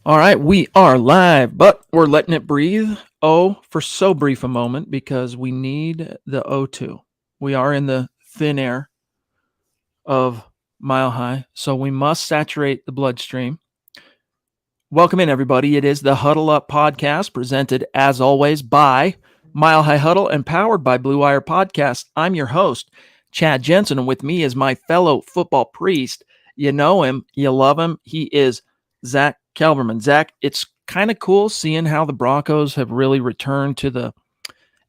All right, we are live, but we're letting it breathe. Oh, for so brief a moment because we need the O2. We are in the thin air of Mile High, so we must saturate the bloodstream. Welcome in, everybody. It is the Huddle Up Podcast, presented as always by Mile High Huddle and powered by Blue Wire Podcast. I'm your host, Chad Jensen, and with me is my fellow football priest. You know him, you love him. He is Zack Kelberman. Zack, it's kind of cool seeing how the Broncos have really returned to the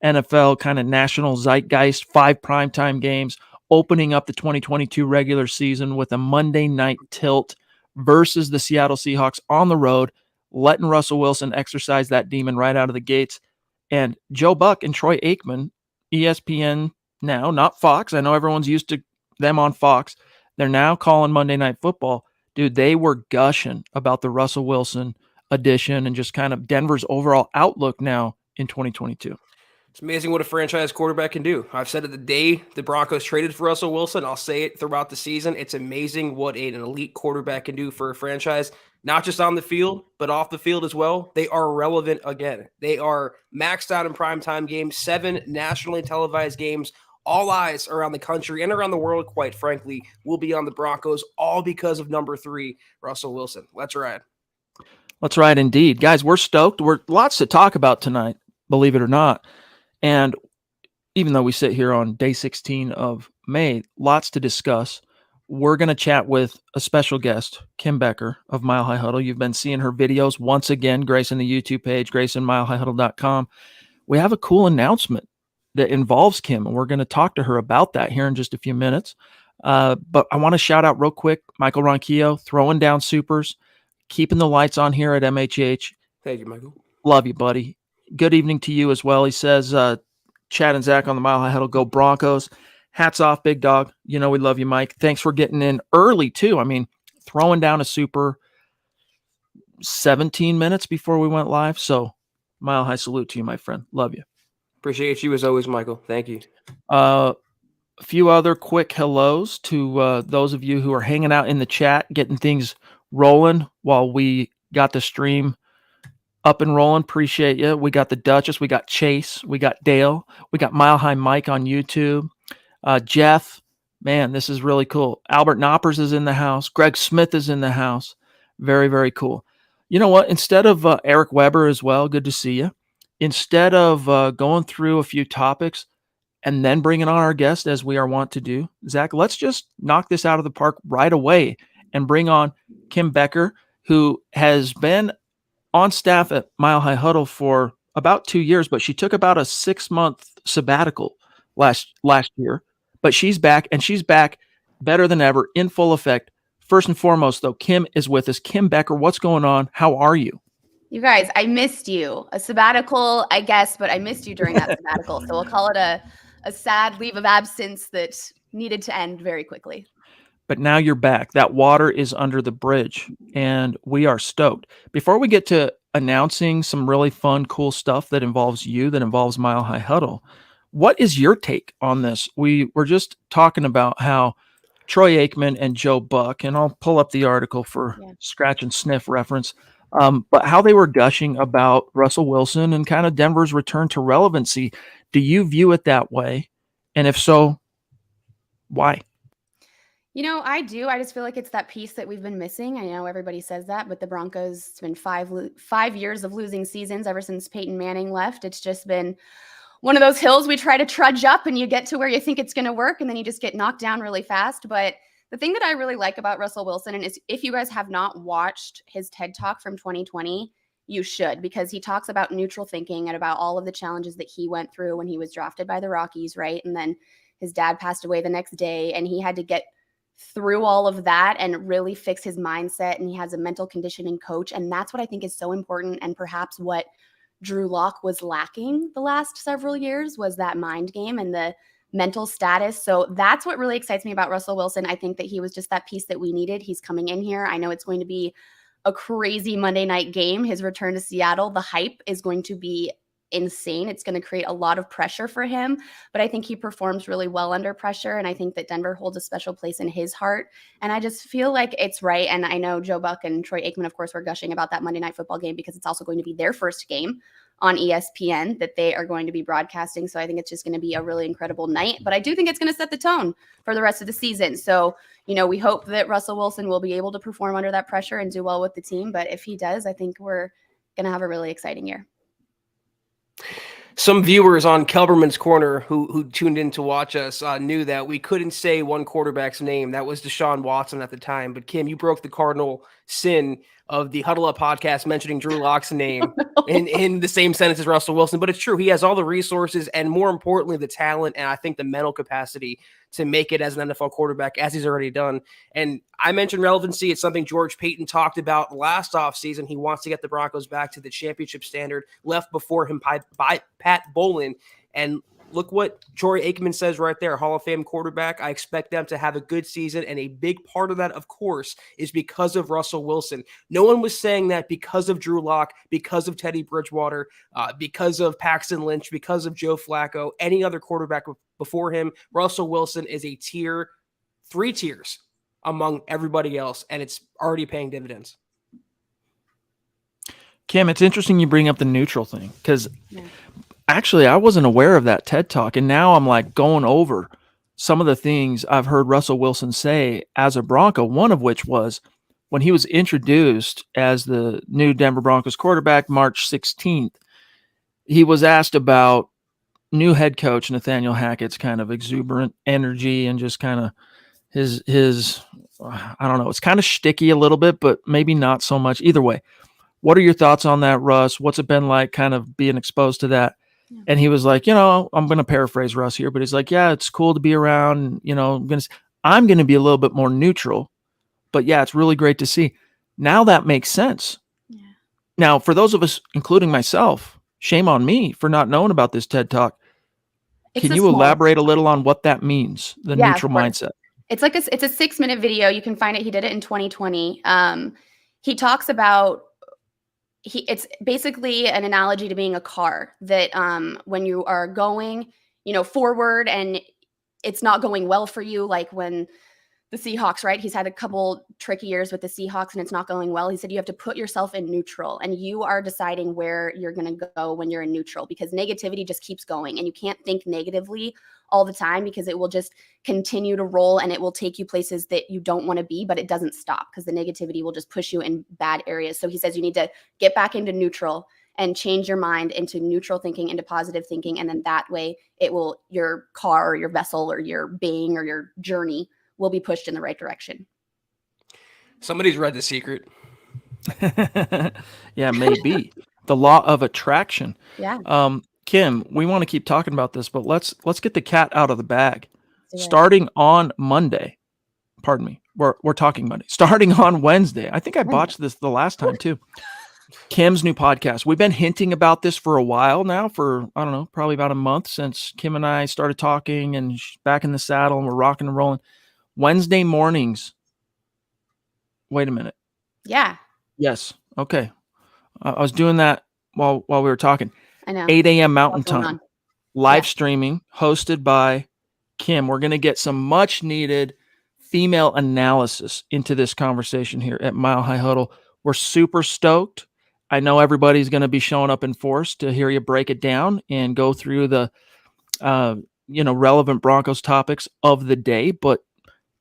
NFL kind of national zeitgeist, 5 primetime games, opening up the 2022 regular season with a Monday night tilt versus the Seattle Seahawks on the road, letting Russell Wilson exercise that demon right out of the gates. And Joe Buck and Troy Aikman, ESPN now, not Fox. I know everyone's used to them on Fox. They're now calling Monday Night Football. Dude, they were gushing about the Russell Wilson addition and just kind of Denver's overall outlook now in 2022. It's amazing what a franchise quarterback can do. I've said it the day the Broncos traded for Russell Wilson. I'll say it throughout the season. It's amazing what an elite quarterback can do for a franchise, not just on the field, but off the field as well. They are relevant again. They are maxed out in primetime games, 7 nationally televised games. All eyes around the country and around the world, quite frankly, will be on the Broncos, all because of number 3, Russell Wilson. Let's ride. Let's ride indeed. Guys, we're stoked. We're lots to talk about tonight, believe it or not. And even though we sit here on day 16 of May, lots to discuss. We're going to chat with a special guest, Kim Becker of Mile High Huddle. You've been seeing her videos once again, gracing the YouTube page, gracinmilehighhuddle.com. We have a cool announcement that involves Kim, and we're going to talk to her about that here in just a few minutes. But I want to shout out real quick, Michael Ronquillo, throwing down supers, keeping the lights on here at MHH. Thank you, Michael. Love you, buddy. Good evening to you as well. He says, Chad and Zack on the Mile High Huddle, go Broncos. Hats off, big dog. You know we love you, Mike. Thanks for getting in early, too. I mean, throwing down a super 17 minutes before we went live. So, Mile High salute to you, my friend. Love you. Appreciate you as always, Michael. Thank you. A few other quick hellos to those of you who are hanging out in the chat, getting things rolling while we got the stream up and rolling. Appreciate you. We got the Duchess. We got Chase. We got Dale. We got Mile High Mike on YouTube. Jeff. Man, this is really cool. Albert Knoppers is in the house. Greg Smith is in the house. Very, very cool. You know what? Instead of Eric Weber as well, good to see you. Instead of going through a few topics and then bringing on our guest as we are wont to do, Zack, let's just knock this out of the park right away and bring on Kim Becker, who has been on staff at Mile High Huddle for about 2 years, but she took about a 6-month sabbatical last year. But she's back, and she's back better than ever, in full effect. First and foremost, though, Kim is with us. Kim Becker, what's going on? How are you? You guys, I missed you. A sabbatical, I guess, but I missed you during that sabbatical. So we'll call it a sad leave of absence that needed to end very quickly. But now you're back. That water is under the bridge, and we are stoked. Before we get to announcing some really fun, cool stuff that involves you, that involves Mile High Huddle, what is your take on this? We were just talking about how Troy Aikman and Joe Buck, and I'll pull up the article for scratch and sniff reference, but how they were gushing about Russell Wilson and kind of Denver's return to relevancy. Do you view it that way? And if so, why? You know, I do. I just feel like it's that piece that we've been missing. I know everybody says that, but the Broncos, it's been 5 years of losing seasons ever since Peyton Manning left. It's just been one of those hills we try to trudge up, and you get to where you think it's going to work, and then you just get knocked down really fast. But the thing that I really like about Russell Wilson, and is if you guys have not watched his TED Talk from 2020, you should, because he talks about neutral thinking and about all of the challenges that he went through when he was drafted by the Rockies, right? And then his dad passed away the next day, and he had to get through all of that and really fix his mindset. And he has a mental conditioning coach. And that's what I think is so important. And perhaps what Drew Lock was lacking the last several years was that mind game and the mental status. So that's what really excites me about Russell Wilson. I think that he was just that piece that we needed. He's coming in here. I know it's going to be a crazy Monday night game. His return to Seattle, the hype is going to be insane. It's going to create a lot of pressure for him, but I think he performs really well under pressure. And I think that Denver holds a special place in his heart. And I just feel like it's right. And I know Joe Buck and Troy Aikman, of course, were gushing about that Monday Night Football game because it's also going to be their first game on ESPN that they are going to be broadcasting. So I think it's just going to be a really incredible night, but I do think it's going to set the tone for the rest of the season. So, we hope that Russell Wilson will be able to perform under that pressure and do well with the team. But if he does, I think we're going to have a really exciting year. Some viewers on Kelberman's Corner who tuned in to watch us knew that we couldn't say one quarterback's name. That was Deshaun Watson at the time. But Kim, you broke the cardinal sin of the Huddle Up podcast mentioning Drew Lock's name in the same sentence as Russell Wilson. But it's true. He has all the resources and, more importantly, the talent and I think the mental capacity to make it as an NFL quarterback, as he's already done. And I mentioned relevancy. It's something George Paton talked about last offseason. He wants to get the Broncos back to the championship standard left before him by Pat Bowlen. And look what Troy Aikman says right there, Hall of Fame quarterback. I expect them to have a good season, and a big part of that, of course, is because of Russell Wilson. No one was saying that because of Drew Lock, because of Teddy Bridgewater, because of Paxton Lynch, because of Joe Flacco, any other quarterback before him. Russell Wilson is a tier, 3 tiers among everybody else, and it's already paying dividends. Kim, it's interesting you bring up the neutral thing because actually I wasn't aware of that TED Talk, and now I'm like going over some of the things I've heard Russell Wilson say as a Bronco, one of which was when he was introduced as the new Denver Broncos quarterback March 16th, he was asked about new head coach Nathaniel Hackett's kind of exuberant energy and just kind of his I don't know, it's kind of shticky a little bit, but maybe not so much. Either way, what are your thoughts on that, Russ? What's it been like kind of being exposed to that? Yeah. And he was like, I'm going to paraphrase Russ here, but he's like, yeah, it's cool to be around. I'm going to be a little bit more neutral, but yeah, it's really great to see. Now that makes sense. Yeah. Now, for those of us, including myself, shame on me for not knowing about this TED Talk. Can you elaborate a little on what that means, the neutral mindset? It's like it's a 6-minute video. You can find it. He did it in 2020. He talks about it's basically an analogy to being a car that when you are going, forward and it's not going well for you, like when the Seahawks, right? He's had a couple tricky years with the Seahawks and it's not going well. He said you have to put yourself in neutral and you are deciding where you're going to go when you're in neutral, because negativity just keeps going and you can't think negatively all the time because it will just continue to roll and it will take you places that you don't want to be, but it doesn't stop because the negativity will just push you in bad areas. So he says you need to get back into neutral and change your mind into neutral thinking, into positive thinking. And then that way your car or your vessel or your being or your journey will be pushed in the right direction. Somebody's read The Secret. Yeah, maybe. The law of attraction. Yeah. Kim, we want to keep talking about this, but let's get the cat out of the bag. Starting on Monday. Pardon me. We're talking Monday. Starting on Wednesday. I think I botched this the last time too. Kim's new podcast. We've been hinting about this for a while now, for, I don't know, probably about a month since Kim and I started talking and back in the saddle and we're rocking and rolling. Wednesday mornings. Wait a minute. Yeah. Yes. Okay. I was doing that while we were talking. I know. 8 a.m. Mountain Time. Live streaming, hosted by Kim. We're going to get some much needed female analysis into this conversation here at Mile High Huddle. We're super stoked. I know everybody's going to be showing up in force to hear you break it down and go through the relevant Broncos topics of the day, but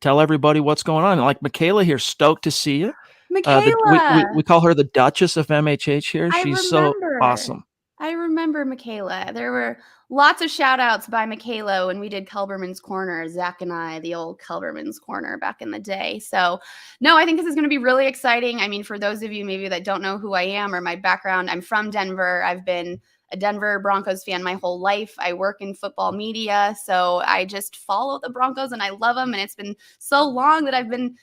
tell everybody what's going on. Like Michaela here, stoked to see you. Michaela. We call her the Duchess of MHH here. She's so awesome. I remember Michaela. There were lots of shout outs by Michaela when we did Kelberman's Corner, Zach and I, the old Kelberman's Corner back in the day. So no, I think this is going to be really exciting. I mean, for those of you maybe that don't know who I am or my background, I'm from Denver. I've been a Denver Broncos fan my whole life. I work in football media, so I just follow the Broncos and I love them. And it's been so long that I've been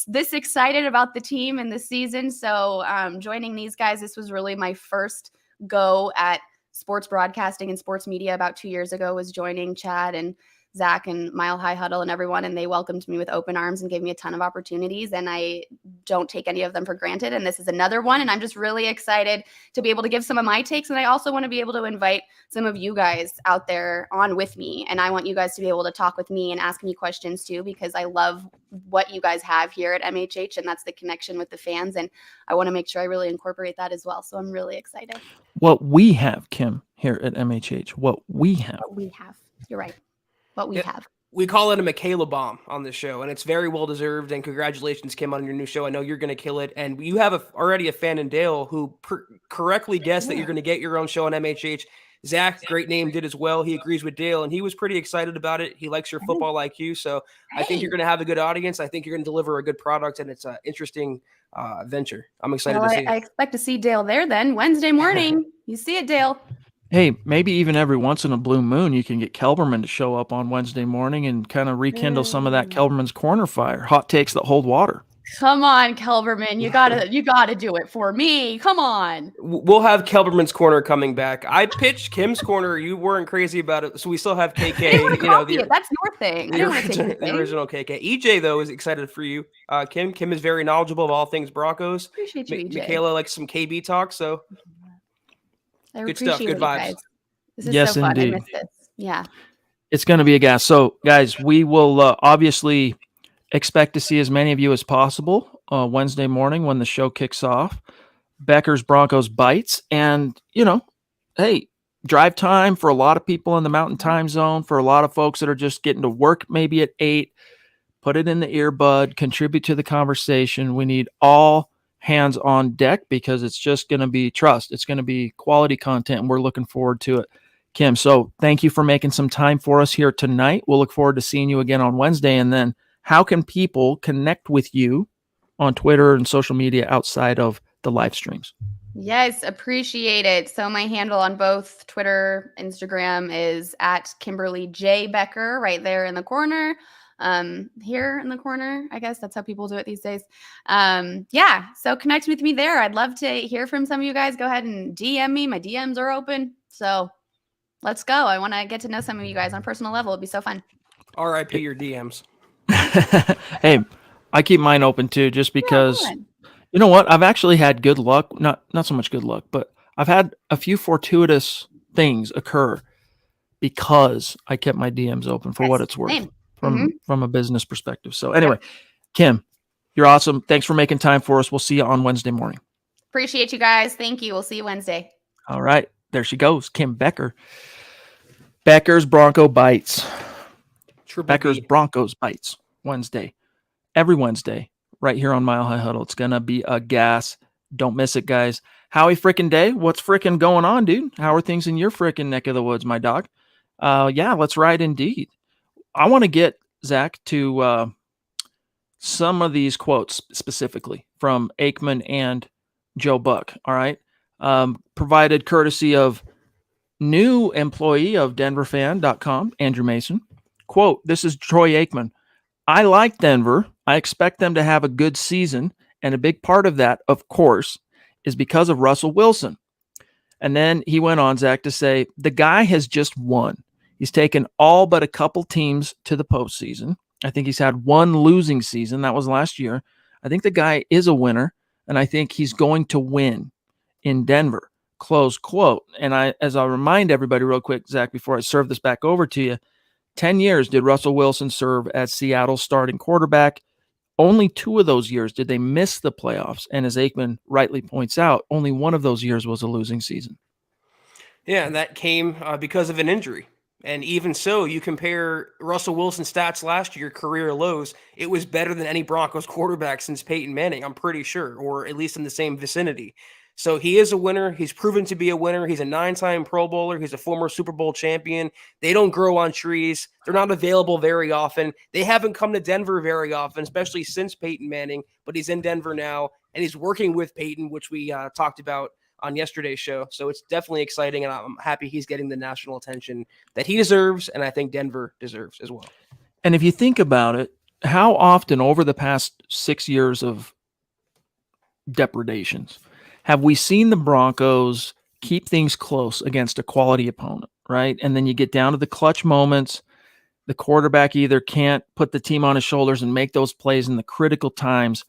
this excited about the team and the season. So joining these guys, this was really my first go at sports broadcasting and sports media about 2 years ago, was joining Chad and Zach and Mile High Huddle and everyone, and they welcomed me with open arms and gave me a ton of opportunities, and I don't take any of them for granted. And this is another one, and I'm just really excited to be able to give some of my takes, and I also want to be able to invite some of you guys out there on with me, and I want you guys to be able to talk with me and ask me questions too, because I love what you guys have here at MHH, and that's the connection with the fans, and I want to make sure I really incorporate that as well. So I'm really excited. What we have, Kim, here at MHH, what we have. What we have. You're right. What we have. We call it a Michaela bomb on this show, and it's very well deserved. And congratulations, Kim, on your new show. I know you're going to kill it. And you have already a fan in Dale who correctly guessed that you're going to get your own show on MHH. Zach, great name, did as well. He agrees with Dale, and he was pretty excited about it. He likes your football IQ, so I think you're going to have a good audience. I think you're going to deliver a good product, and it's an interesting venture. I'm excited to see. I expect to see Dale there then Wednesday morning. You see it, Dale. Hey, maybe even every once in a blue moon, you can get Kelberman to show up on Wednesday morning and kind of rekindle some of that Kelberman's corner fire. Hot takes that hold water. Come on, Kelberman. You gotta do it for me. Come on. We'll have Kelberman's corner coming back. I pitched Kim's corner. You weren't crazy about it, so we still have KK. That's your thing. The original KK. EJ though is excited for you. Kim is very knowledgeable of all things Broncos. Appreciate you, EJ. Michaela likes some KB talk, so. Good stuff. Good vibes. Guys. This is yes, so fun. indeed. I miss this. Yeah. It's going to be a gas. So, guys, we will obviously expect to see as many of you as possible Wednesday morning when the show kicks off. Becker's Broncos Bites. And, hey, drive time for a lot of people in the Mountain Time Zone, for a lot of folks that are just getting to work maybe at 8, put it in the earbud, contribute to the conversation. We need all hands on deck because it's just going to be trust. It's going to be quality content, and we're looking forward to it, Kim. So thank you for making some time for us here tonight. We'll look forward to seeing you again on Wednesday. And then how can people connect with you on Twitter and social media outside of the live streams? Yes, appreciate it. So my handle on both Twitter, Instagram is at Kimberly J. Becker, right there in the corner. Here in the corner, I guess that's how people do it these days. So connect with me there. I'd love to hear from some of you guys. Go ahead and DM me. My DMs are open. So let's go. I want to get to know some of you guys on a personal level. It'd be so fun. RIP your DMs. Hey, I keep mine open too, just because you know what? I've actually had good luck. Not so much good luck, but I've had a few fortuitous things occur because I kept my DMs open for what it's worth. Same. From a business perspective. So anyway, Kim, you're awesome. Thanks for making time for us. We'll see you on Wednesday morning. Appreciate you guys. Thank you. We'll see you Wednesday. All right. There she goes. Kim Becker. Becker's Bronco Bites. Becker's Broncos Bites. Wednesday. Every Wednesday. Right here on Mile High Huddle. It's going to be a gas. Don't miss it, guys. Howie frickin' day. What's frickin' going on, dude? How are things in your frickin' neck of the woods, my dog? Let's ride indeed. I want to get Zach to some of these quotes specifically from Aikman and Joe Buck. All right. Provided courtesy of new employee of DenverFan.com, Andrew Mason. Quote, this is Troy Aikman. I like Denver. I expect them to have a good season. And a big part of that, of course, is because of Russell Wilson. And then he went on, Zach, to say, the guy has just won. He's taken all but a couple teams to the postseason. I think he's had one losing season. That was last year. I think the guy is a winner, and I think he's going to win in Denver. Close quote. And as I'll remind everybody real quick, Zach, before I serve this back over to you, 10 years did Russell Wilson serve as Seattle's starting quarterback. Only 2 of those years did they miss the playoffs. And as Aikman rightly points out, only one of those years was a losing season. Yeah, and that came because of an injury. And even so, you compare Russell Wilson's stats last year, career lows, it was better than any Broncos quarterback since Peyton Manning, I'm pretty sure, or at least in the same vicinity. So he is a winner. He's proven to be a winner. He's a 9-time Pro Bowler. He's a former Super Bowl champion. They don't grow on trees. They're not available very often. They haven't come to Denver very often, especially since Peyton Manning, but he's in Denver now, and he's working with Peyton, which we talked about on yesterday's show. So it's definitely exciting, and I'm happy he's getting the national attention that he deserves, and I think Denver deserves as well. And if you think about it, how often over the past 6 years of depredations have we seen the Broncos keep things close against a quality opponent, right? And then you get down to the clutch moments, the quarterback either can't put the team on his shoulders and make those plays in the critical times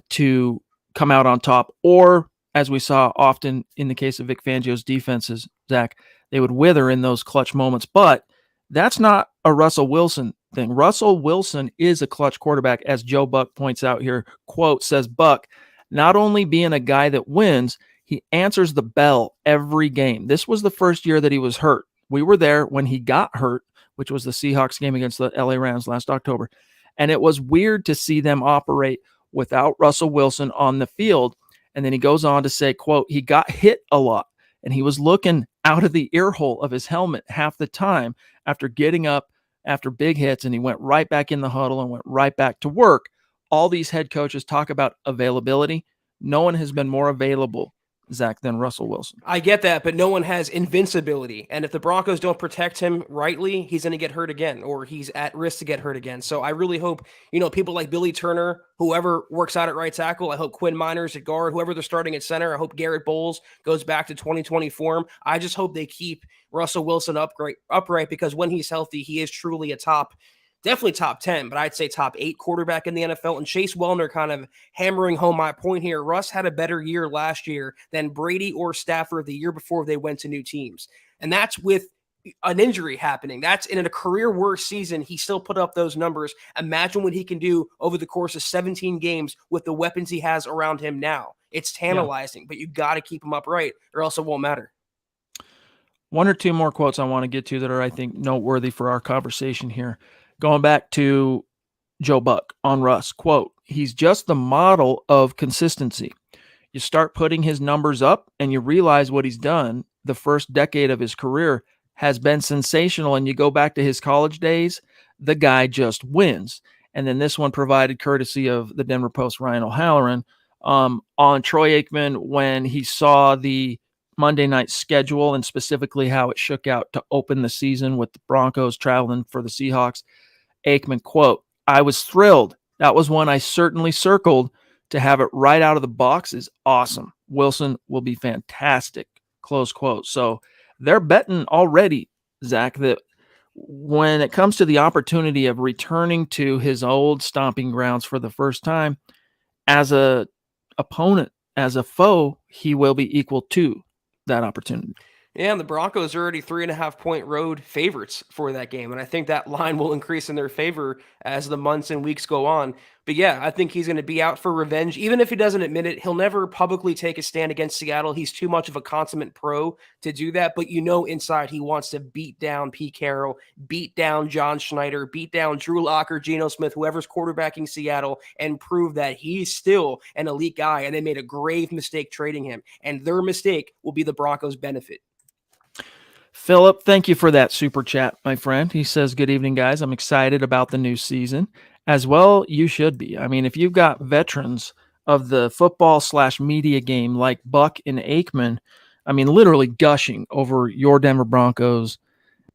to come out on top, or as we saw often in the case of Vic Fangio's defenses, Zach, they would wither in those clutch moments. But that's not a Russell Wilson thing. Russell Wilson is a clutch quarterback, as Joe Buck points out here. Quote, says Buck, not only being a guy that wins, he answers the bell every game. This was the first year that he was hurt. We were there when he got hurt, which was the Seahawks game against the LA Rams last October. And it was weird to see them operate without Russell Wilson on the field. And then he goes on to say, quote, he got hit a lot and he was looking out of the ear hole of his helmet half the time after getting up after big hits, and he went right back in the huddle and went right back to work. All these head coaches talk about availability. No one has been more available, Zach, than Russell Wilson. I get that, but no one has invincibility. And if the Broncos don't protect him rightly, he's going to get hurt again, or he's at risk to get hurt again. So I really hope, people like Billy Turner, whoever works out at right tackle, I hope Quinn Miners at guard, whoever they're starting at center, I hope Garrett Bowles goes back to 2020 form. I just hope they keep Russell Wilson upright, because when he's healthy, he is truly definitely top 10, but I'd say top 8 quarterback in the NFL. And Chase Wellner kind of hammering home my point here. Russ had a better year last year than Brady or Stafford the year before they went to new teams. And that's with an injury happening. That's in a career worst season. He still put up those numbers. Imagine what he can do over the course of 17 games with the weapons he has around him now. It's tantalizing, but you got to keep him upright or else it won't matter. One or two more quotes I want to get to that are, I think, noteworthy for our conversation here. Going back to Joe Buck on Russ, quote, he's just the model of consistency. You start putting his numbers up and you realize what he's done. The first decade of his career has been sensational. And you go back to his college days, the guy just wins. And then this one provided courtesy of the Denver Post, Ryan O'Halloran, on Troy Aikman when he saw the Monday night schedule and specifically how it shook out to open the season with the Broncos traveling for the Seahawks. Aikman, quote, I was thrilled. That was one I certainly circled. To have it right out of the box is awesome. Wilson will be fantastic, close quote. So they're betting already, Zach, that when it comes to the opportunity of returning to his old stomping grounds for the first time, as a opponent, as a foe, he will be equal to that opportunity. Yeah, and the Broncos are already 3.5-point road favorites for that game. And I think that line will increase in their favor as the months and weeks go on. But yeah, I think he's going to be out for revenge. Even if he doesn't admit it, he'll never publicly take a stand against Seattle. He's too much of a consummate pro to do that. But inside he wants to beat down Pete Carroll, beat down John Schneider, beat down Drew Lock or Geno Smith, whoever's quarterbacking Seattle, and prove that he's still an elite guy. And they made a grave mistake trading him. And their mistake will be the Broncos' benefit. Philip, thank you for that super chat, my friend. He says, good evening, guys. I'm excited about the new season. As well, you should be. I mean, if you've got veterans of the football/media game like Buck and Aikman, I mean, literally gushing over your Denver Broncos,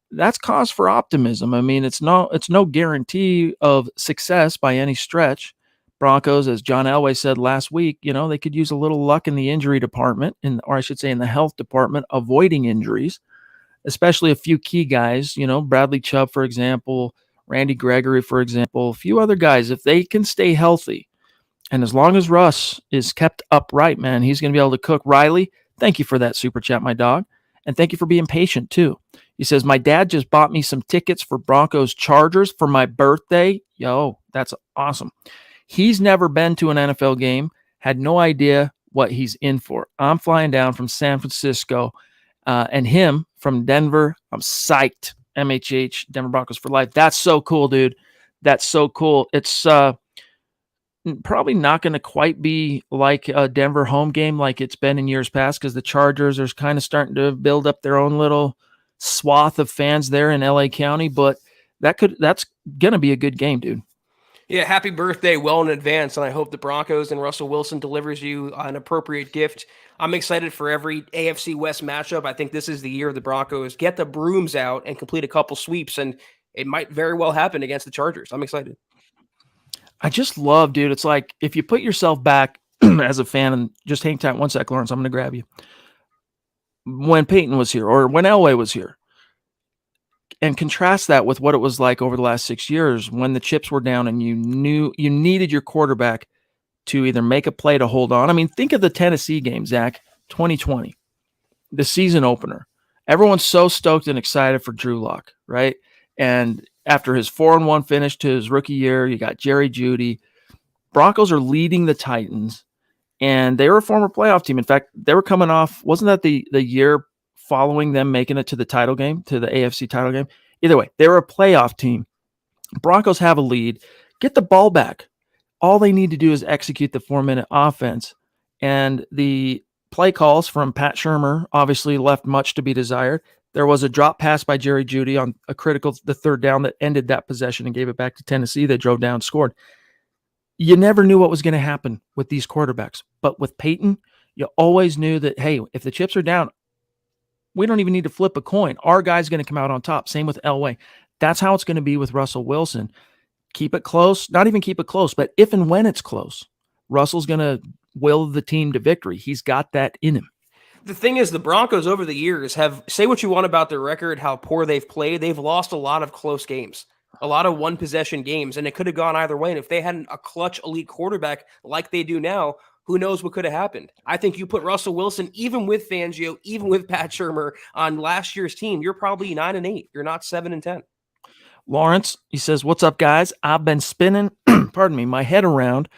that's cause for optimism. I mean, it's no guarantee of success by any stretch. Broncos, as John Elway said last week, they could use a little luck in the injury department, or I should say in the health department, avoiding injuries. Especially a few key guys, Bradley Chubb, for example, Randy Gregory, for example, a few other guys, if they can stay healthy. And as long as Russ is kept upright, man, he's going to be able to cook. Riley, thank you for that super chat, my dog. And thank you for being patient, too. He says, my dad just bought me some tickets for Broncos Chargers for my birthday. Yo, that's awesome. He's never been to an NFL game, had no idea what he's in for. I'm flying down from San Francisco. And him from Denver, I'm psyched. MHH, Denver Broncos for life. That's so cool, dude. That's so cool. It's probably not going to quite be like a Denver home game like it's been in years past, because the Chargers are kind of starting to build up their own little swath of fans there in LA County. But that's going to be a good game, dude. Yeah, happy birthday well in advance, and I hope the Broncos and Russell Wilson delivers you an appropriate gift. I'm excited for every AFC West matchup. I think this is the year the Broncos get the brooms out and complete a couple sweeps, and it might very well happen against the Chargers. I'm excited. I just love, dude, it's like if you put yourself back as a fan, and just hang tight one sec, Lawrence, I'm going to grab you. When Peyton was here or when Elway was here, and contrast that with what it was like over the last 6 years when the chips were down and you knew you needed your quarterback to either make a play to hold on. I mean, think of the Tennessee game, Zach, 2020, the season opener. Everyone's so stoked and excited for Drew Lock, right? And after his 4-1 finish to his rookie year, you got Jerry Jeudy. Broncos are leading the Titans, and they were a former playoff team. In fact, they were coming off, wasn't that the year following them making it to the title game, to the AFC title game? Either way, they were a playoff team. Broncos have a lead. Get the ball back. All they need to do is execute the 4-minute offense. And the play calls from Pat Shurmur obviously left much to be desired. There was a drop pass by Jerry Jeudy on a critical, the third down that ended that possession and gave it back to Tennessee. They drove down, scored. You never knew what was going to happen with these quarterbacks. But with Peyton, you always knew that, hey, if the chips are down, we don't even need to flip a coin. Our guy's going to come out on top. Same with Elway. That's how it's going to be with Russell Wilson. Keep it close. Not even keep it close, but if and when it's close, Russell's going to will the team to victory. He's got that in him. The thing is, the Broncos over the years have, say what you want about their record, how poor they've played, they've lost a lot of close games, a lot of one-possession games, and it could have gone either way. And if they hadn't a clutch elite quarterback like they do now, who knows what could have happened? I think you put Russell Wilson, even with Fangio, even with Pat Shurmur, on last year's team, you're probably 9-8. You're not 7-10. Lawrence, he says, what's up, guys? I've been spinning, my head around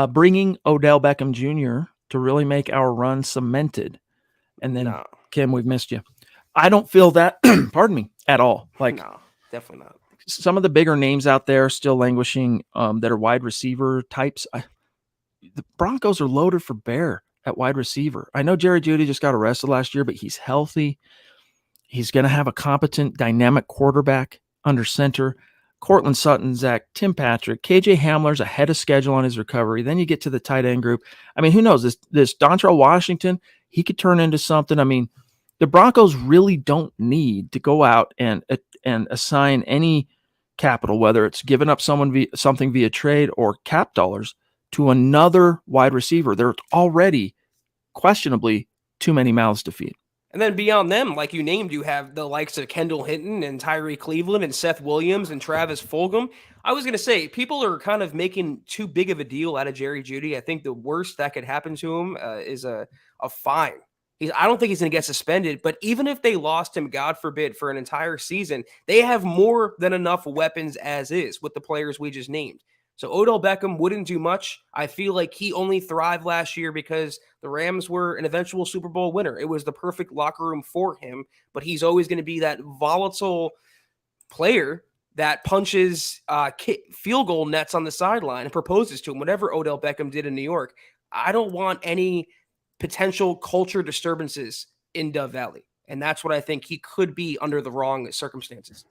bringing Odell Beckham Jr. to really make our run cemented. And then, no. Kim, we've missed you. I don't feel that, at all. No, definitely not. Some of the bigger names out there still languishing that are wide receiver types. The Broncos are loaded for bear at wide receiver. I know Jerry Jeudy just got arrested last year, but he's healthy. He's going to have a competent, dynamic quarterback under center. Cortland Sutton, Zach, Tim Patrick, KJ Hamler's ahead of schedule on his recovery. Then you get to the tight end group. I mean, who knows? This Dontrell Washington, he could turn into something. I mean, the Broncos really don't need to go out and assign any capital, whether it's giving up something via trade or cap dollars, to another wide receiver. There's already questionably too many mouths to feed. And then beyond them, like you named, you have the likes of Kendall Hinton and Tyree Cleveland and Seth Williams and Travis Fulgham. I was going to say, people are kind of making too big of a deal out of Jerry Jeudy. I think the worst that could happen to him is a fine. I don't think he's going to get suspended, but even if they lost him, God forbid, for an entire season, they have more than enough weapons as is with the players we just named. So Odell Beckham wouldn't do much. I feel like he only thrived last year because the Rams were an eventual Super Bowl winner. It was the perfect locker room for him, but he's always going to be that volatile player that punches field goal nets on the sideline and proposes to him, whatever Odell Beckham did in New York. I don't want any potential culture disturbances in Dove Valley, and that's what I think he could be under the wrong circumstances.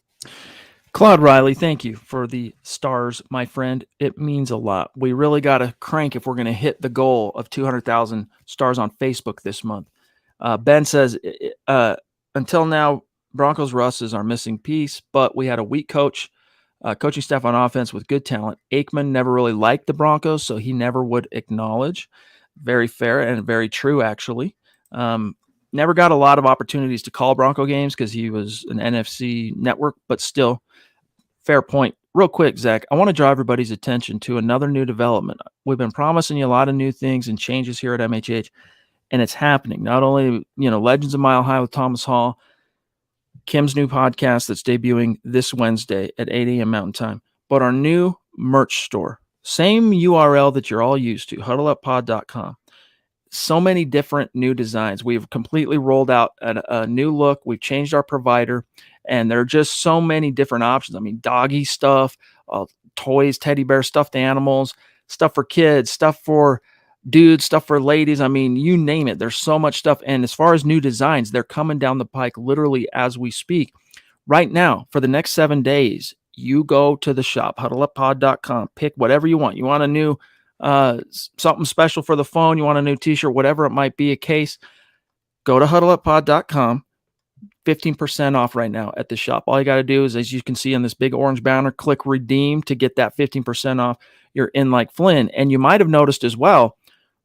Claude Riley, thank you for the stars, my friend. It means a lot. We really got to crank if we're going to hit the goal of 200,000 stars on Facebook this month. Ben says, until now, Broncos Russ is our missing piece, but we had a weak coaching staff on offense with good talent. Aikman never really liked the Broncos, so he never would acknowledge. Very fair and very true, actually. Never got a lot of opportunities to call Bronco games because he was an NFC network, but still, fair point. Real quick, Zach, I want to draw everybody's attention to another new development. We've been promising you a lot of new things and changes here at MHH, and it's happening. Not only, Legends of Mile High with Thomas Hall, Kim's new podcast that's debuting this Wednesday at 8 a.m. Mountain Time, but our new merch store. Same URL that you're all used to, huddleuppod.com. So many different new designs. We've completely rolled out a new look. We've changed our provider, and there are just so many different options. I mean, doggy stuff, toys, teddy bear, stuffed animals, stuff for kids, stuff for dudes, stuff for ladies. I mean, you name it. There's so much stuff. And as far as new designs, they're coming down the pike literally as we speak. Right now, for the next 7 days, you go to the shop, huddleuppod.com, pick whatever you want. You want a new something special for the phone, you want a new t-shirt, whatever it might be, a case, go to huddleuppod.com. 15% off right now at the shop. All you got to do is, as you can see on this big orange banner, click redeem to get that 15% off. You're in like Flynn. And you might have noticed as well,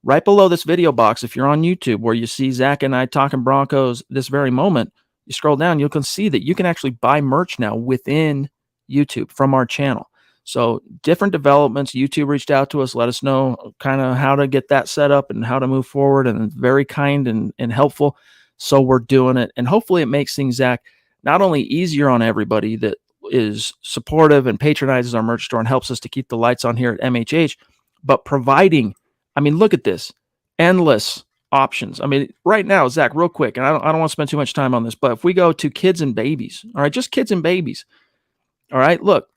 right below this video box, if you're on YouTube, where you see Zach and I talking Broncos this very moment, you scroll down, you can see that you can actually buy merch now within YouTube from our channel. So different developments. YouTube reached out to us, let us know kind of how to get that set up and how to move forward, and very kind and helpful. So we're doing it. And hopefully it makes things, Zach, not only easier on everybody that is supportive and patronizes our merch store and helps us to keep the lights on here at MHH, but providing, I mean, look at this, endless options. I mean, right now, Zach, real quick, and I don't want to spend too much time on this, but if we go to kids and babies, all right, just kids and babies, all right, look,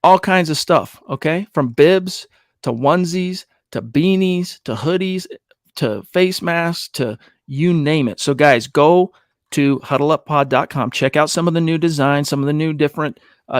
all kinds of stuff, okay, from bibs to onesies to beanies to hoodies to face masks to you name it. So guys, go to huddleuppod.com, check out some of the new designs, some of the new different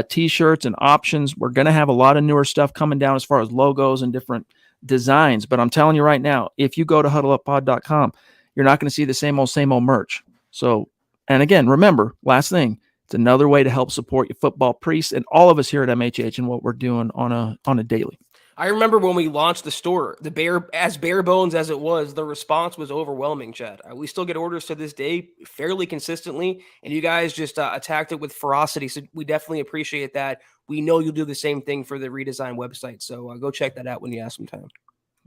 t-shirts and options. We're going to have a lot of newer stuff coming down as far as logos and different designs. But I'm telling you right now, if you go to huddleuppod.com, you're not going to see the same old merch. So, and again, remember, last thing, it's another way to help support your football priests and all of us here at MHH and what we're doing on a daily. I remember when we launched the store, bare bones as it was, the response was overwhelming, Chad. We still get orders to this day fairly consistently, and you guys just attacked it with ferocity. So we definitely appreciate that. We know you'll do the same thing for the redesigned website. So go check that out when you have some time.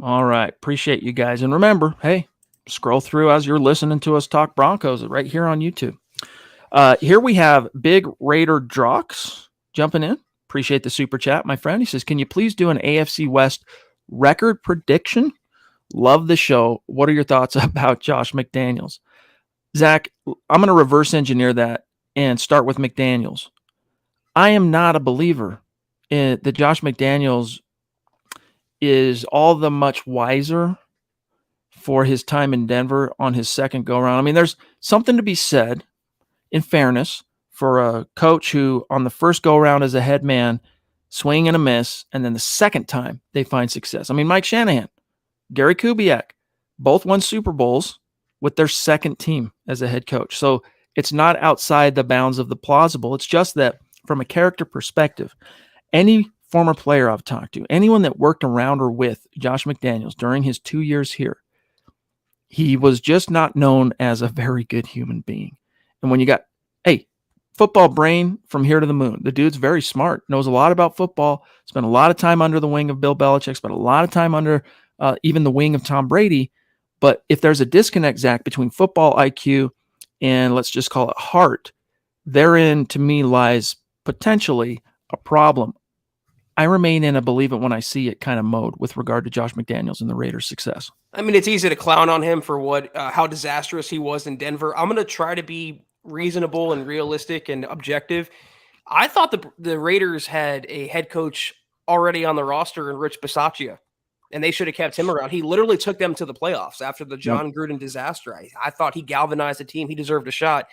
All right. Appreciate you guys. And remember, hey, scroll through as you're listening to us talk Broncos right here on YouTube. Here we have Big Raider Drox jumping in. Appreciate the super chat, my friend. He says, can you please do an AFC West record prediction? Love the show. What are your thoughts about Josh McDaniels? Zach, I'm going to reverse engineer that and start with McDaniels. I am not a believer in that Josh McDaniels is all the much wiser for his time in Denver on his second go-around. I mean, there's something to be said, in fairness, for a coach who on the first go-around as a head man, swing and a miss, and then the second time they find success. I mean, Mike Shanahan, Gary Kubiak, both won Super Bowls with their second team as a head coach. So it's not outside the bounds of the plausible. It's just that from a character perspective, any former player I've talked to, anyone that worked around or with Josh McDaniels during his 2 years here, he was just not known as a very good human being. And when you got, hey, football brain from here to the moon. The dude's very smart, knows a lot about football, spent a lot of time under the wing of Bill Belichick, spent a lot of time under even the wing of Tom Brady. But if there's a disconnect, Zach, between football IQ and let's just call it heart, therein to me lies potentially a problem. I remain in a believe it when I see it kind of mode with regard to Josh McDaniels and the Raiders' success. I mean, it's easy to clown on him for how disastrous he was in Denver. I'm going to try to be reasonable and realistic and objective. I thought the Raiders had a head coach already on the roster in Rich Bisaccia, and they should have kept him around. He literally took them to the playoffs after the John Gruden disaster. I thought he galvanized the team. He deserved a shot.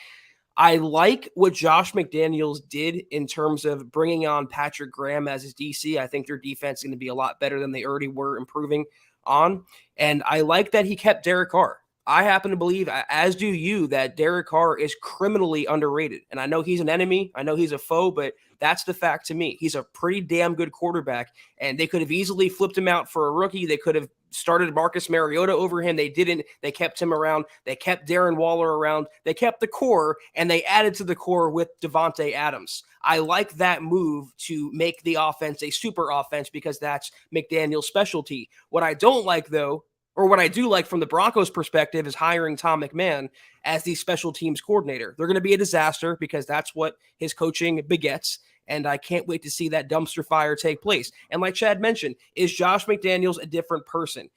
I like what Josh McDaniels did in terms of bringing on Patrick Graham as his DC. I think their defense is going to be a lot better than they already were improving on. And I like that he kept Derek Carr. I happen to believe, as do you, that Derek Carr is criminally underrated. And I know he's an enemy. I know he's a foe, but that's the fact to me. He's a pretty damn good quarterback, and they could have easily flipped him out for a rookie. They could have started Marcus Mariota over him. They didn't. They kept him around. They kept Darren Waller around. They kept the core, and they added to the core with Devontae Adams. I like that move to make the offense a super offense because that's McDaniel's specialty. What I don't like, though, or what I do like from the Broncos' perspective, is hiring Tom McMahon as the special teams coordinator. They're going to be a disaster because that's what his coaching begets, and I can't wait to see that dumpster fire take place. And like Chad mentioned, is Josh McDaniels a different person?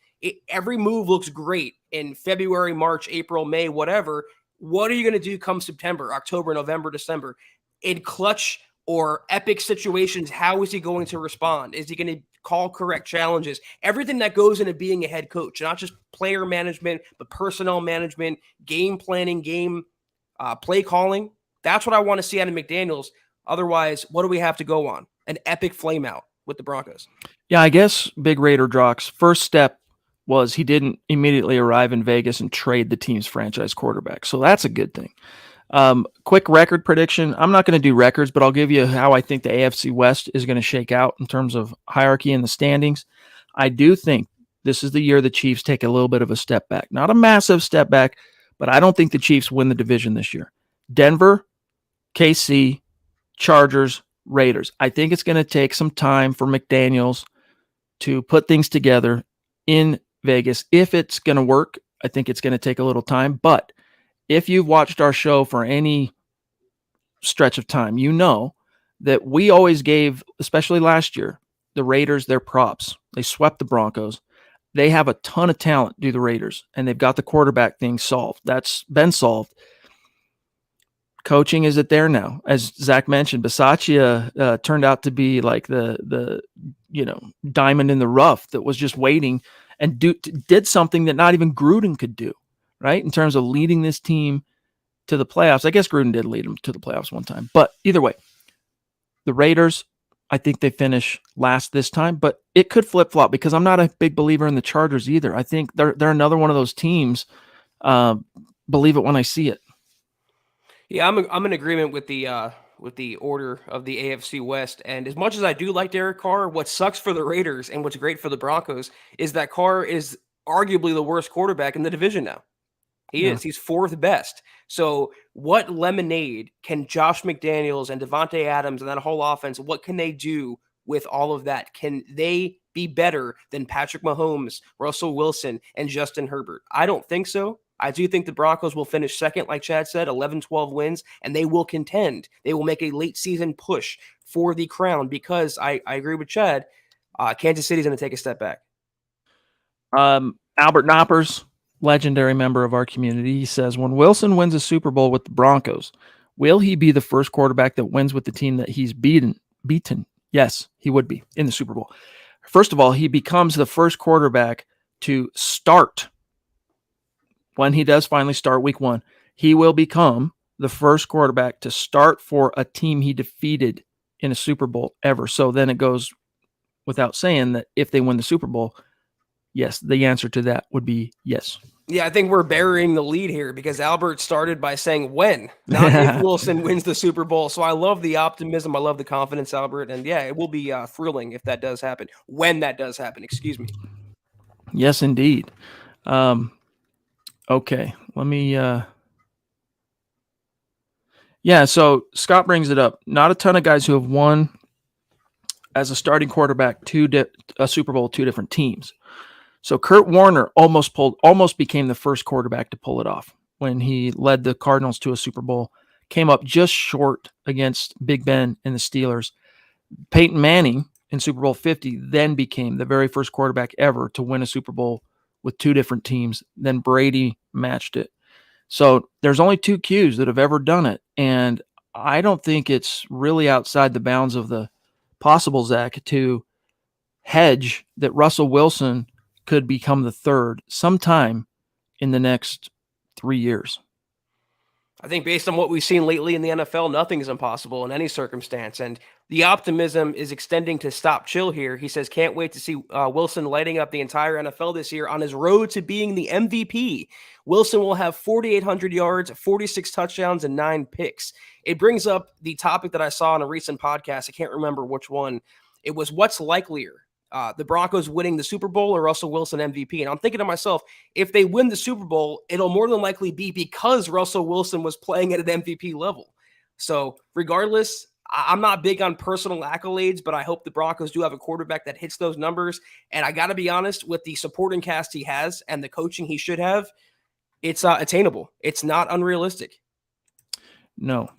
Every move looks great in February, March, April, May, whatever. What are you going to do come September, October, November, December? In clutch or epic situations, how is he going to respond? Is he going to call correct challenges? Everything that goes into being a head coach, not just player management, but personnel management, game planning, game play calling. That's what I want to see out of McDaniels. Otherwise, what do we have to go on? An epic flame out with the Broncos. Yeah, I guess Big Raider Drox, first step was he didn't immediately arrive in Vegas and trade the team's franchise quarterback. So that's a good thing. Quick record prediction. I'm not going to do records, but I'll give you how I think the AFC West is going to shake out in terms of hierarchy in the standings. I do think this is the year the Chiefs take a little bit of a step back. Not a massive step back, but I don't think the Chiefs win the division this year. Denver, KC, Chargers, Raiders. I think it's going to take some time for McDaniels to put things together in Vegas. If it's going to work, I think it's going to take a little time. But if you've watched our show for any stretch of time, you know that we always gave, especially last year, the Raiders their props. They swept the Broncos. They have a ton of talent, do the Raiders, and they've got the quarterback thing solved. That's been solved. Coaching, is it there now? As Zach mentioned, Bisaccia turned out to be like the diamond in the rough that was just waiting and did something that not even Gruden could do, right? In terms of leading this team to the playoffs. I guess Gruden did lead them to the playoffs one time. But either way, the Raiders, I think they finish last this time. But it could flip-flop because I'm not a big believer in the Chargers either. I think they're another one of those teams. Believe it when I see it. Yeah, I'm in agreement with the order of the AFC West. And as much as I do like Derek Carr, what sucks for the Raiders and what's great for the Broncos is that Carr is arguably the worst quarterback in the division now. He is. He's fourth best. So what lemonade can Josh McDaniels and Devontae Adams and that whole offense, what can they do with all of that? Can they be better than Patrick Mahomes, Russell Wilson, and Justin Herbert? I don't think so. I do think the Broncos will finish second, like Chad said, 11-12 wins, and they will contend. They will make a late season push for the crown because I agree with Chad. Kansas City's going to take a step back. Albert Knoppers, legendary member of our community, he says, when Wilson wins a Super Bowl with the Broncos, will he be the first quarterback that wins with the team that he's beaten? Yes, he would be in the Super Bowl. First of all, he becomes the first quarterback to start. When he does finally start week 1, he will become the first quarterback to start for a team he defeated in a Super Bowl ever. So then it goes without saying that if they win the Super Bowl, yes, the answer to that would be yes. Yeah, I think we're burying the lead here because Albert started by saying when, not if Wilson wins the Super Bowl. So I love the optimism. I love the confidence, Albert. And yeah, it will be thrilling if that does happen. When that does happen, excuse me. Yes, indeed. Okay, let me so Scott brings it up. Not a ton of guys who have won as a starting quarterback a Super Bowl, 2 different teams. So Kurt Warner almost became the first quarterback to pull it off when he led the Cardinals to a Super Bowl, came up just short against Big Ben and the Steelers. Peyton Manning in Super Bowl 50 then became the very first quarterback ever to win a Super Bowl with 2 different teams. Then Brady matched it. So there's only 2 Qs that have ever done it. And I don't think it's really outside the bounds of the possible, Zach, to hedge that Russell Wilson could become the third sometime in the next 3 years. I think based on what we've seen lately in the NFL, nothing is impossible in any circumstance. And the optimism is extending to Stop Chill here. He says, can't wait to see Wilson lighting up the entire NFL this year on his road to being the MVP. Wilson will have 4,800 yards, 46 touchdowns, and 9 picks. It brings up the topic that I saw on a recent podcast. I can't remember which one. It was what's likelier, the Broncos winning the Super Bowl or Russell Wilson MVP. And I'm thinking to myself, if they win the Super Bowl, it'll more than likely be because Russell Wilson was playing at an MVP level. So regardless, I'm not big on personal accolades, but I hope the Broncos do have a quarterback that hits those numbers. And I got to be honest, with the supporting cast he has and the coaching he should have, it's attainable. It's not unrealistic. No.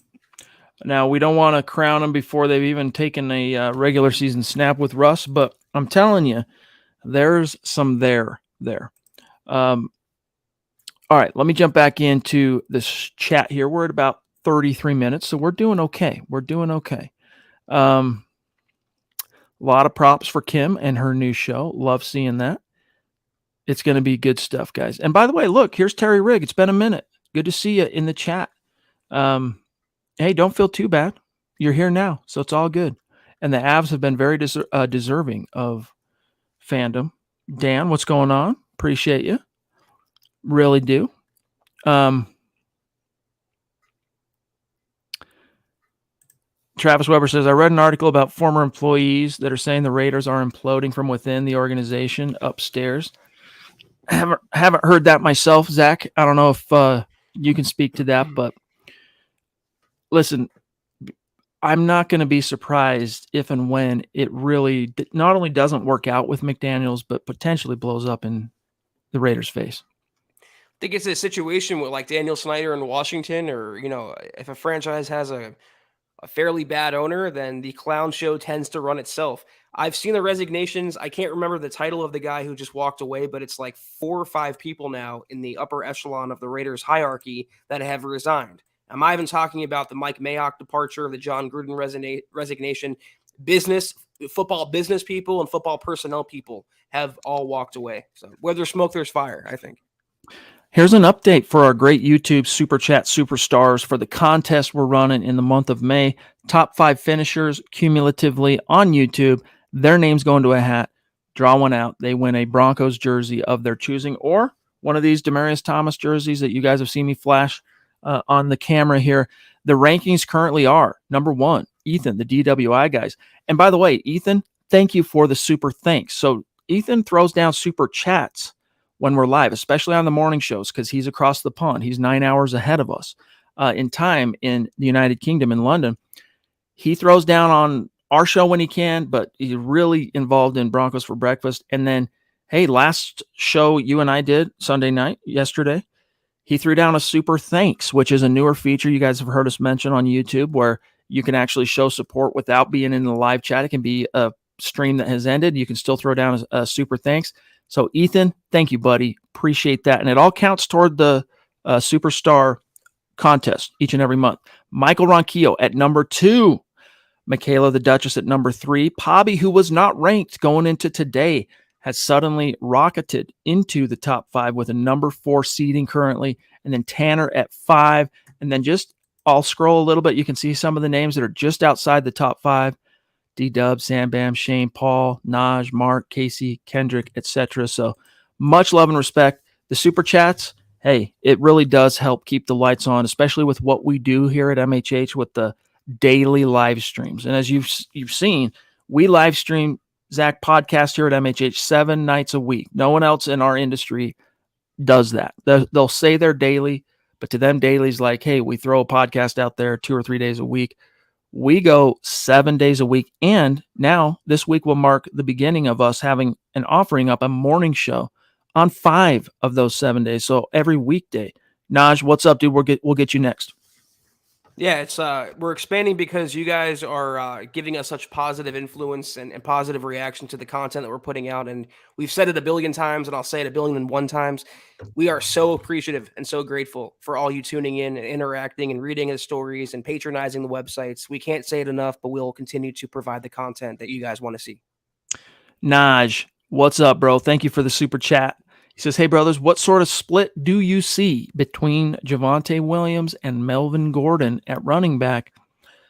Now, we don't want to crown them before they've even taken a regular season snap with Russ, but I'm telling you, there's some there. All right, let me jump back into this chat here. We're at about 33 minutes, so we're doing okay. A lot of props for Kim and her new show. Love seeing that. It's going to be good stuff, guys. And by the way, look, here's Terry Rigg. It's been a minute. Good to see you in the chat. Hey, don't feel too bad. You're here now, so it's all good. And the Avs have been very deserving of fandom. Dan, what's going on? Appreciate you. Really do. Travis Weber says, I read an article about former employees that are saying the Raiders are imploding from within the organization upstairs. Haven't heard that myself, Zach. I don't know if you can speak to that, but listen, I'm not going to be surprised if and when it really not only doesn't work out with McDaniels, but potentially blows up in the Raiders' face. I think it's a situation with like Daniel Snyder in Washington, or, if a franchise has a fairly bad owner, then the clown show tends to run itself. I've seen the resignations. I can't remember the title of the guy who just walked away, but it's like 4 or 5 people now in the upper echelon of the Raiders hierarchy that have resigned. I'm not even talking about the Mike Mayock departure, the John Gruden resignation. Football business people and football personnel people have all walked away. So where there's smoke, there's fire, I think. Here's an update for our great YouTube Super Chat superstars for the contest we're running in the month of May. Top 5 finishers cumulatively on YouTube. Their names go into a hat. Draw one out. They win a Broncos jersey of their choosing, or one of these Demaryius Thomas jerseys that you guys have seen me flash on the camera here. The rankings currently are number 1, Ethan, the DWI guys. And by the way, Ethan, thank you for the super thanks. So Ethan throws down super chats when we're live, especially on the morning shows, because he's across the pond. He's 9 hours ahead of us in time in the United Kingdom in London. He throws down on our show when he can, but he's really involved in Broncos for Breakfast. And then, hey, last show you and I did Sunday night, yesterday, he threw down a super thanks, which is a newer feature you guys have heard us mention on YouTube, where you can actually show support without being in the live chat. It can be a stream that has ended. You can still throw down a super thanks. So, Ethan, thank you, buddy. Appreciate that. And it all counts toward the Superstar contest each and every month. Michael Ronquillo at number 2. Michaela the Duchess at number 3. Pobby, who was not ranked going into today, has suddenly rocketed into the top 5 with a number 4 seeding currently. And then Tanner at 5. And then I'll scroll a little bit. You can see some of the names that are just outside the top 5. D-Dub, Sam Bam, Shane, Paul, Naj, Mark, Casey, Kendrick, etc. So much love and respect. The super chats, hey, it really does help keep the lights on, especially with what we do here at MHH with the daily live streams. And as you've seen, we live stream Zach podcast here at MHH 7 nights a week. No one else in our industry does that. They'll say they're daily, but to them, daily is like, hey, we throw a podcast out there 2 or 3 days a week. We go 7 days a week. And now this week will mark the beginning of us having and offering up a morning show on 5 of those 7 days. So every weekday. Naj, what's up, dude? We'll get you next. Yeah, it's we're expanding because you guys are giving us such positive influence and positive reaction to the content that we're putting out. And we've said it a billion times, and I'll say it 1,000,001 times. We are so appreciative and so grateful for all you tuning in and interacting and reading the stories and patronizing the websites. We can't say it enough, but we'll continue to provide the content that you guys want to see. Naj, what's up, bro? Thank you for the super chat. He says, hey, brothers, what sort of split do you see between Javonte Williams and Melvin Gordon at running back,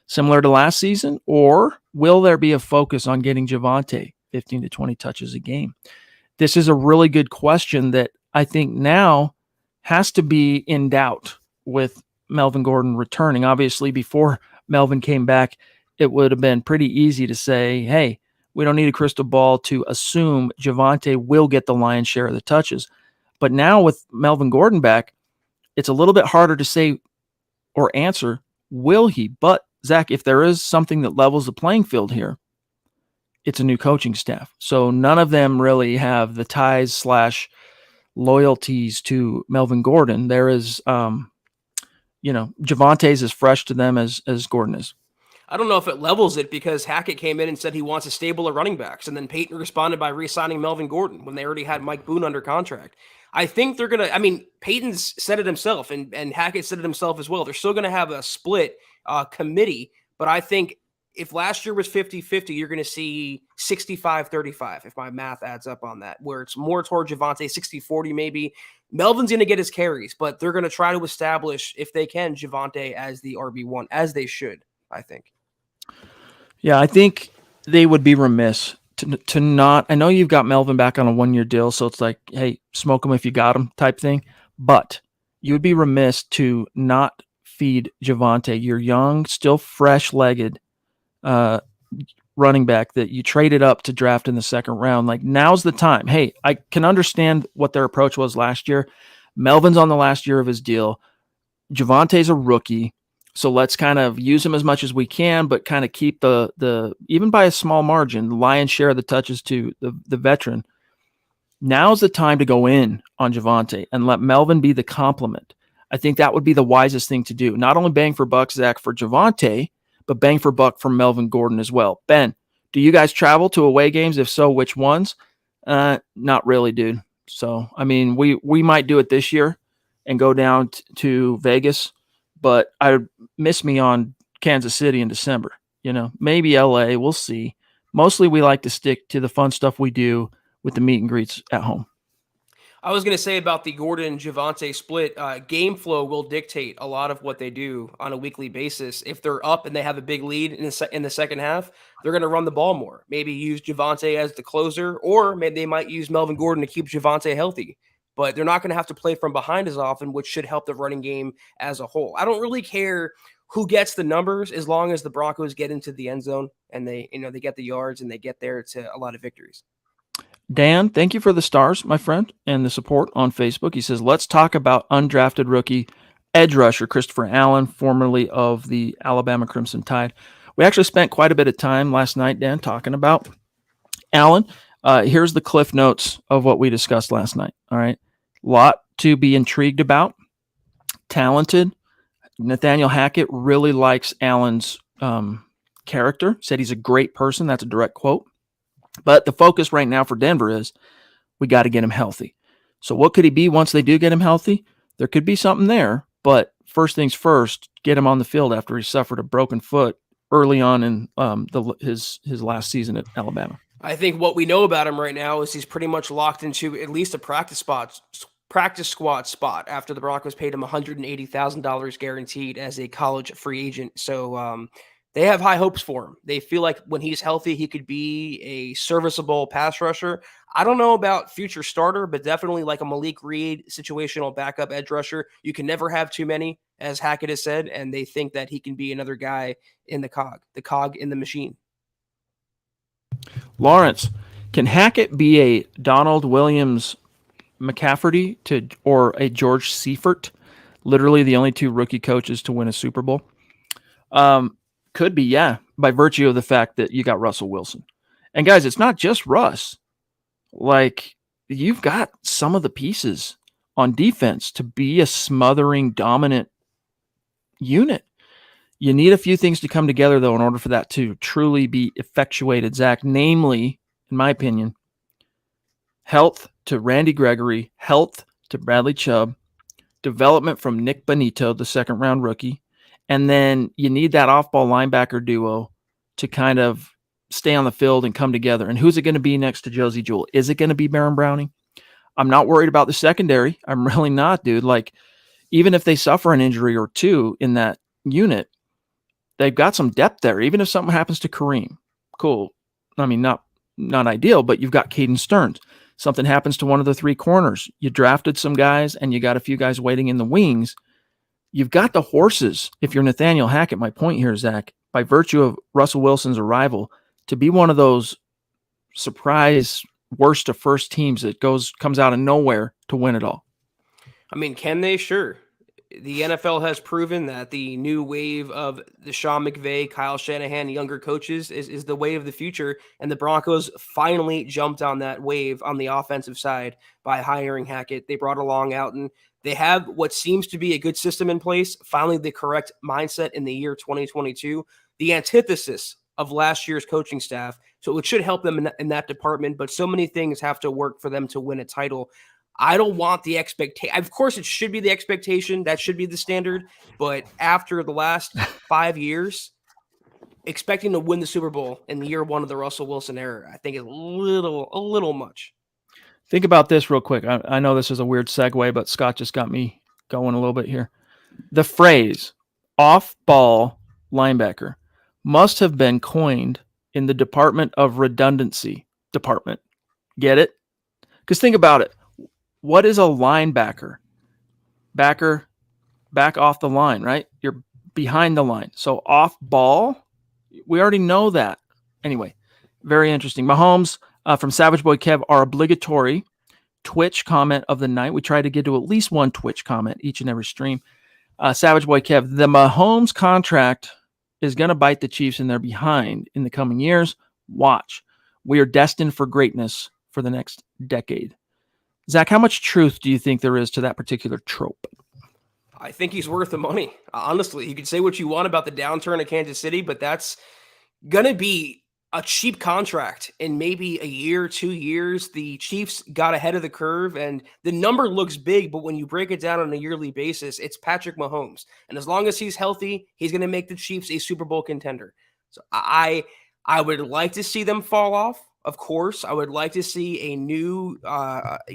similar to last season, or will there be a focus on getting Javonte 15 to 20 touches a game? This is a really good question that I think now has to be in doubt with Melvin Gordon returning. Obviously, before Melvin came back, it would have been pretty easy to say, hey, we don't need a crystal ball to assume Javonte will get the lion's share of the touches. But now with Melvin Gordon back, it's a little bit harder to say or answer, will he? But, Zach, if there is something that levels the playing field here, it's a new coaching staff. So none of them really have the ties / loyalties to Melvin Gordon. There is, Javonte's as fresh to them as Gordon is. I don't know if it levels it, because Hackett came in and said he wants a stable of running backs. And then Peyton responded by re-signing Melvin Gordon when they already had Mike Boone under contract. I think they're going to, Peyton's said it himself and Hackett said it himself as well. They're still going to have a split committee, but I think if last year was 50-50, you're going to see 65-35, if my math adds up on that, where it's more toward Javonte, 60-40 maybe. Melvin's going to get his carries, but they're going to try to establish, if they can, Javonte as the RB1, as they should, I think. Yeah, I think they would be remiss to not. I know you've got Melvin back on a 1-year deal, so it's like, hey, smoke him if you got him type thing. But you would be remiss to not feed Javonte, your young, still fresh-legged running back that you traded up to draft in the second round. Like, now's the time. Hey, I can understand what their approach was last year. Melvin's on the last year of his deal. Javonte's a rookie. So let's kind of use him as much as we can, but kind of keep the even by a small margin, the lion's share of the touches to the veteran. Now's the time to go in on Javonte and let Melvin be the complement. I think that would be the wisest thing to do. Not only bang for buck, Zach, for Javonte, but bang for buck for Melvin Gordon as well. Ben, do you guys travel to away games? If so, which ones? Not really, dude. So, I mean, we might do it this year and go down to Vegas, but I miss me on Kansas City in December. Maybe LA. We'll see. Mostly we like to stick to the fun stuff we do with the meet and greets at home. I was going to say about the Gordon-Javonte split, game flow will dictate a lot of what they do on a weekly basis. If they're up and they have a big lead in the second half, they're going to run the ball more. Maybe use Javonte as the closer, or maybe they might use Melvin Gordon to keep Javonte healthy. But they're not going to have to play from behind as often, which should help the running game as a whole. I don't really care who gets the numbers as long as the Broncos get into the end zone and they get the yards and they get there to a lot of victories. Dan, thank you for the stars, my friend, and the support on Facebook. He says, let's talk about undrafted rookie edge rusher Christopher Allen, formerly of the Alabama Crimson Tide. We actually spent quite a bit of time last night, Dan, talking about Allen. Here's the cliff notes of what we discussed last night. All right. Lot to be intrigued about. Talented. Nathaniel Hackett really likes Allen's character. Said he's a great person. That's a direct quote. But the focus right now for Denver is we got to get him healthy. So what could he be once they do get him healthy? There could be something there, but first things first, get him on the field after he suffered a broken foot early on in his last season at Alabama. I think what we know about him right now is he's pretty much locked into at least a practice squad spot after the Broncos paid him $180,000 guaranteed as a college free agent. So they have high hopes for him. They feel like when he's healthy, he could be a serviceable pass rusher. I don't know about future starter, but definitely like a Malik Reed situational backup edge rusher. You can never have too many, as Hackett has said, and they think that he can be another guy in the cog in the machine. Lawrence, can Hackett be a Donald Williams McCafferty or a George Seifert? Literally the only two rookie coaches to win a Super Bowl. Could be, yeah, by virtue of the fact that you got Russell Wilson. And guys, it's not just Russ. Like, you've got some of the pieces on defense to be a smothering, dominant unit. You need a few things to come together, though, in order for that to truly be effectuated, Zach. Namely, in my opinion, health to Randy Gregory, health to Bradley Chubb, development from Nick Bonito, the second-round rookie, and then you need that off-ball linebacker duo to kind of stay on the field and come together. And who's it going to be next to Josie Jewell? Is it going to be Baron Browning? I'm not worried about the secondary. I'm really not, dude. Like, even if they suffer an injury or two in that unit, they've got some depth there. Even if something happens to Kareem, cool. I mean, not ideal, but you've got Caden Stearns. Something happens to one of the three corners. You drafted some guys, and you got a few guys waiting in the wings. You've got the horses, if you're Nathaniel Hackett, my point here, Zach, by virtue of Russell Wilson's arrival, to be one of those surprise worst to first teams that comes out of nowhere to win it all. I mean, can they? Sure. The NFL has proven that the new wave of the Sean McVay, Kyle Shanahan, younger coaches is the wave of the future. And the Broncos finally jumped on that wave on the offensive side by hiring Hackett. They brought along Alton. They have what seems to be a good system in place, finally the correct mindset in the year 2022, the antithesis of last year's coaching staff. So it should help them in that department, but so many things have to work for them to win a title. I don't want the expectation. Of course, it should be the expectation. That should be the standard. But after the last 5 years, expecting to win the Super Bowl in the year one of the Russell Wilson era, I think is a little much. Think about this real quick. I know this is a weird segue, but Scott just got me going a little bit here. The phrase off-ball linebacker must have been coined in the Department of Redundancy department. Get it? Because think about it. What is a linebacker? Back off the line, right? You're behind the line. So off ball, we already know that. Anyway, very interesting. Mahomes from Savage Boy Kev, our obligatory Twitch comment of the night. We try to get to at least one Twitch comment each and every stream. Savage Boy Kev, the Mahomes contract is going to bite the Chiefs in their behind in the coming years. Watch. We are destined for greatness for the next decade. Zach, how much truth do you think there is to that particular trope? I think he's worth the money. Honestly, you can say what you want about the downturn of Kansas City, but that's going to be a cheap contract in maybe a year, 2 years. The Chiefs got ahead of the curve, and the number looks big, but when you break it down on a yearly basis, it's Patrick Mahomes. And as long as he's healthy, he's going to make the Chiefs a Super Bowl contender. So I would like to see them fall off. Of course, I would like to see a new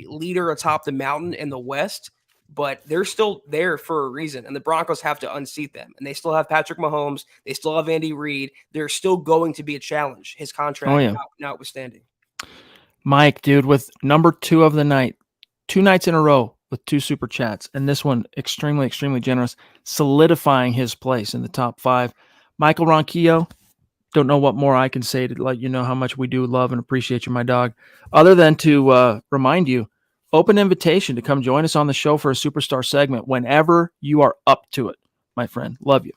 leader atop the mountain in the West, but they're still there for a reason, and the Broncos have to unseat them. And they still have Patrick Mahomes. They still have Andy Reid. They're still going to be a challenge, his contract notwithstanding. Mike, dude, with number 2 of the night, 2 nights in a row with 2 super chats, and this one extremely, extremely generous, solidifying his place in the top 5. Michael Ronquillo, don't know what more I can say to let you know how much we do love and appreciate you, my dog, other than to remind you, open invitation to come join us on the show for a superstar segment whenever you are up to it, my friend. Love you.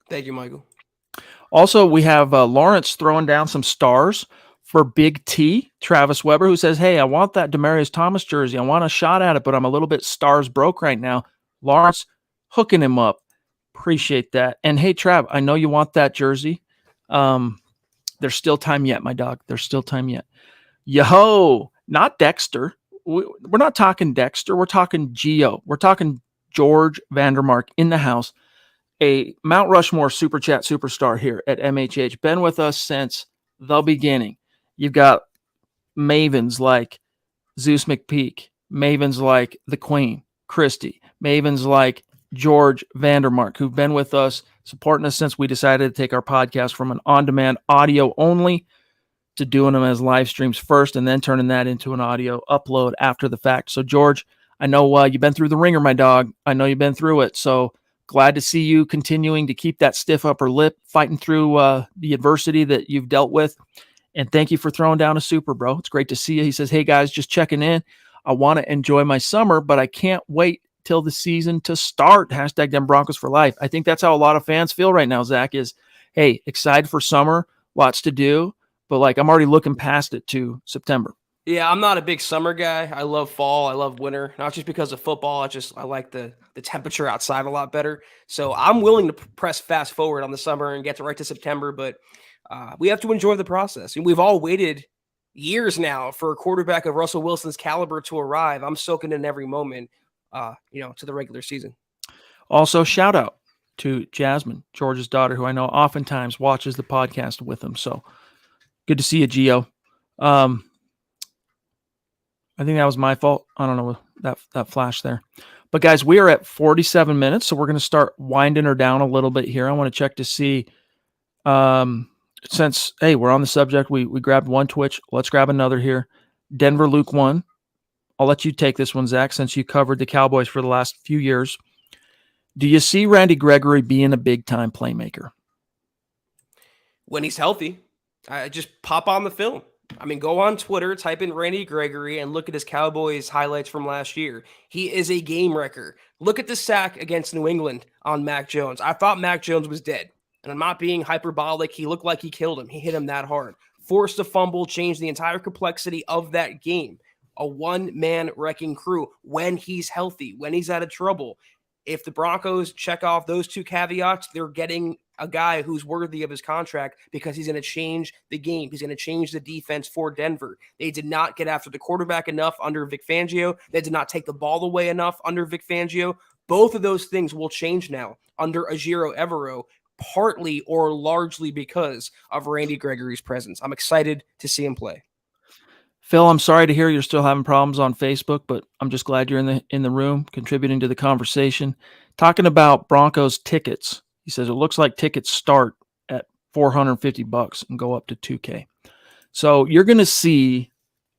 Thank you, Michael. Also, we have Lawrence throwing down some stars for Big T, Travis Weber, who says, hey, I want that Demaryius Thomas jersey. I want a shot at it, but I'm a little bit stars broke right now. Lawrence hooking him up. Appreciate that. And hey, Trav, I know you want that jersey. There's still time yet, my dog. There's still time yet. Yo, not Dexter. We're not talking Dexter. We're talking Gio. We're talking George Vandermark in the house, a Mount Rushmore Super Chat superstar here at MHH. Been with us since the beginning. You've got mavens like Zeus McPeak, mavens like the Queen, Christy, mavens like George Vandermark, who've been with us, supporting us since we decided to take our podcast from an on-demand audio only to doing them as live streams first and then turning that into an audio upload after the fact. So, George, I know you've been through the ringer, my dog. I know you've been through it. So glad to see you continuing to keep that stiff upper lip, fighting through the adversity that you've dealt with. And thank you for throwing down a super, bro. It's great to see you. He says, hey, guys, just checking in. I want to enjoy my summer, but I can't wait till the season to start. Hashtag them Broncos for life. I think that's how a lot of fans feel right now, Zach, is, hey, excited for summer, lots to do, but like I'm already looking past it to September. Yeah, I'm not a big summer guy. I love fall. I love winter, not just because of football. I like the temperature outside a lot better. So I'm willing to press fast forward on the summer and get right to September, but we have to enjoy the process. And we've all waited years now for a quarterback of Russell Wilson's caliber to arrive. I'm soaking in every moment, to the regular season. Also, shout out to Jasmine, George's daughter, who I know oftentimes watches the podcast with him. So good to see you, Gio. I think that was my fault. I don't know that flash there. But guys, we are at 47 minutes, so we're going to start winding her down a little bit here. I want to check to see, since, hey, we're on the subject, we grabbed one Twitch. Let's grab another here. Denver Luke 1. I'll let you take this one, Zach, since you covered the Cowboys for the last few years. Do you see Randy Gregory being a big-time playmaker? When he's healthy, I just pop on the film. I mean, go on Twitter, type in Randy Gregory, and look at his Cowboys highlights from last year. He is a game wrecker. Look at the sack against New England on Mac Jones. I thought Mac Jones was dead, and I'm not being hyperbolic. He looked like he killed him. He hit him that hard. Forced a fumble, changed the entire complexity of that game. A one-man wrecking crew when he's healthy, when he's out of trouble. If the Broncos check off those two caveats, they're getting a guy who's worthy of his contract because he's going to change the game. He's going to change the defense for Denver. They did not get after the quarterback enough under Vic Fangio. They did not take the ball away enough under Vic Fangio. Both of those things will change now under Ejiro Evero, partly or largely because of Randy Gregory's presence. I'm excited to see him play. Phil, I'm sorry to hear you're still having problems on Facebook, but I'm just glad you're in the room contributing to the conversation. Talking about Broncos tickets. He says it looks like tickets start at $450 and go up to $2K. So you're going to see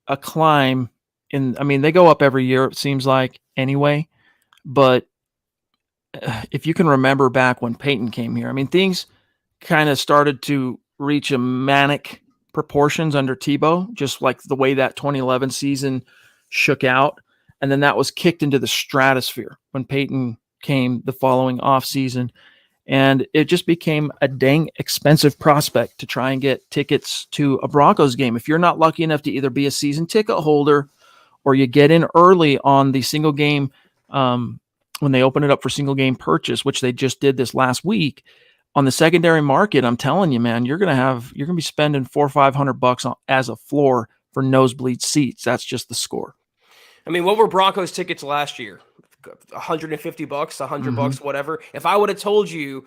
a climb they go up every year, it seems like anyway, but if you can remember back when Peyton came here, things kind of started to reach a manic proportions under Tebow, just like the way that 2011 season shook out. And then that was kicked into the stratosphere when Peyton came the following offseason. And it just became a dang expensive prospect to try and get tickets to a Broncos game. If you're not lucky enough to either be a season ticket holder or you get in early on the single game, when they open it up for single game purchase, which they just did this last week on the secondary market, I'm telling you, man, you're going to be spending $400 or $500 as a floor for nosebleed seats. That's just the score. I mean, what were Broncos tickets last year? $150, $100, whatever. If I would have told you,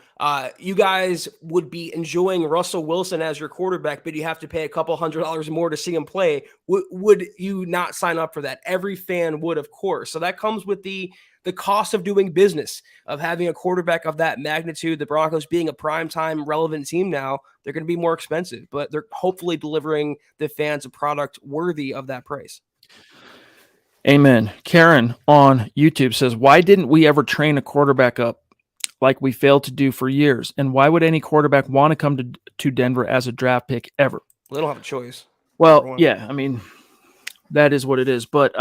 you guys would be enjoying Russell Wilson as your quarterback, but you have to pay a couple $100 more to see him play, would you not sign up for that? Every fan would, of course. So that comes with the cost of doing business, of having a quarterback of that magnitude. The Broncos being a primetime relevant team now, they're going to be more expensive, but they're hopefully delivering the fans a product worthy of that price. Amen. Karen on YouTube says, why didn't we ever train a quarterback up like we failed to do for years? And why would any quarterback want to come to Denver as a draft pick ever? They don't have a choice. Well, yeah, I mean, that is what it is. But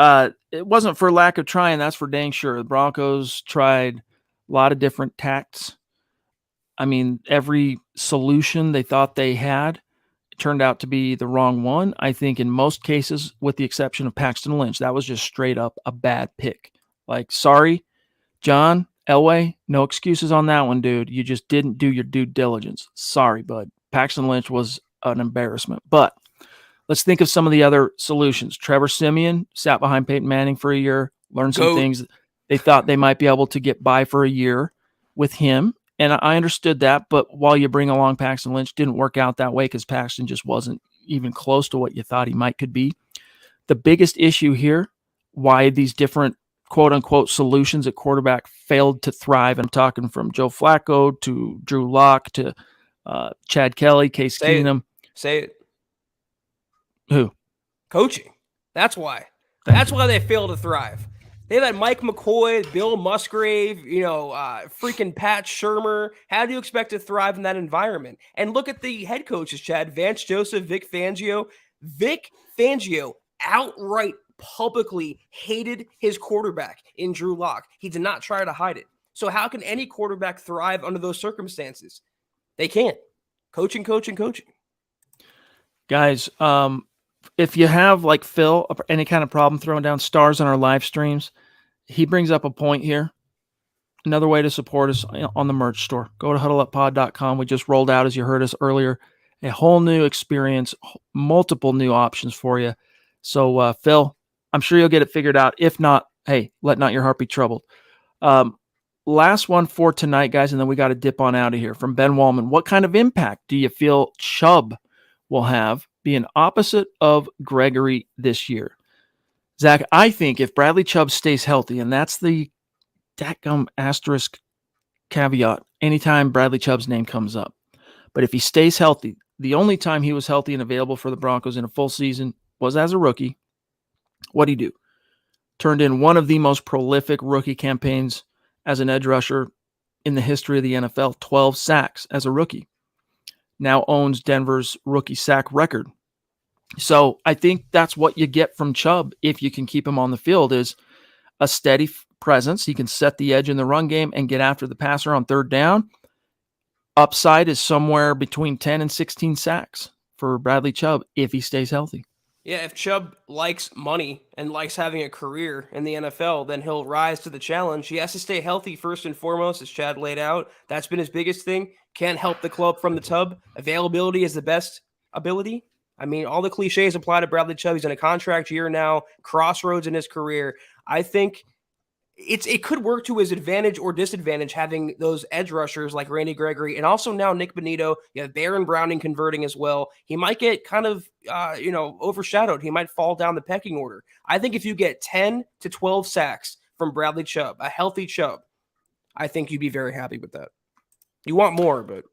it wasn't for lack of trying. That's for dang sure. The Broncos tried a lot of different tacts. I mean, every solution they thought they had turned out to be the wrong one. I think in most cases, with the exception of Paxton Lynch, that was just straight up a bad pick. Like, sorry, John Elway, no excuses on that one, dude. You just didn't do your due diligence. Sorry, bud. Paxton Lynch was an embarrassment. But let's think of some of the other solutions. Trevor Siemian sat behind Peyton Manning for a year, learned some things. They thought they might be able to get by for a year with him. And I understood that, but while you bring along Paxton Lynch, didn't work out that way because Paxton just wasn't even close to what you thought he could be. The biggest issue here, why these different quote-unquote solutions at quarterback failed to thrive, I'm talking from Joe Flacco to Drew Lock to Chad Kelly, Case Keenum. Say it. Who? Coaching. That's why. That's why they fail to thrive. They've had Mike McCoy, Bill Musgrave, freaking Pat Shurmur. How do you expect to thrive in that environment? And look at the head coaches, Chad. Vance Joseph, Vic Fangio. Vic Fangio outright publicly hated his quarterback in Drew Lock. He did not try to hide it. So how can any quarterback thrive under those circumstances? They can't. Coaching. Guys, if you have, like Phil, any kind of problem throwing down stars on our live streams, he brings up a point here. Another way to support us on the merch store. Go to huddleuppod.com. We just rolled out, as you heard us earlier, a whole new experience, multiple new options for you. So, Phil, I'm sure you'll get it figured out. If not, hey, let not your heart be troubled. Last one for tonight, guys, and then we got to dip on out of here. From Ben Wallman, what kind of impact do you feel Chubb will have being opposite of Gregory this year? Zach, I think if Bradley Chubb stays healthy, and that's the dadgum asterisk caveat anytime Bradley Chubb's name comes up, but if he stays healthy, the only time he was healthy and available for the Broncos in a full season was as a rookie. What'd he do? Turned in one of the most prolific rookie campaigns as an edge rusher in the history of the NFL, 12 sacks as a rookie. Now owns Denver's rookie sack record. So I think that's what you get from Chubb if you can keep him on the field, is a steady presence. He can set the edge in the run game and get after the passer on third down. Upside is somewhere between 10 and 16 sacks for Bradley Chubb if he stays healthy. Yeah, if Chubb likes money and likes having a career in the NFL, then he'll rise to the challenge. He has to stay healthy first and foremost, as Chad laid out. That's been his biggest thing. Can't help the club from the tub. Availability is the best ability. I mean, all the cliches apply to Bradley Chubb. He's in a contract year now, crossroads in his career. I think it could work to his advantage or disadvantage having those edge rushers like Randy Gregory and also now Nick Bonito. You have Baron Browning converting as well. He might get kind of, overshadowed. He might fall down the pecking order. I think if you get 10 to 12 sacks from Bradley Chubb, a healthy Chubb, I think you'd be very happy with that. You want more, but.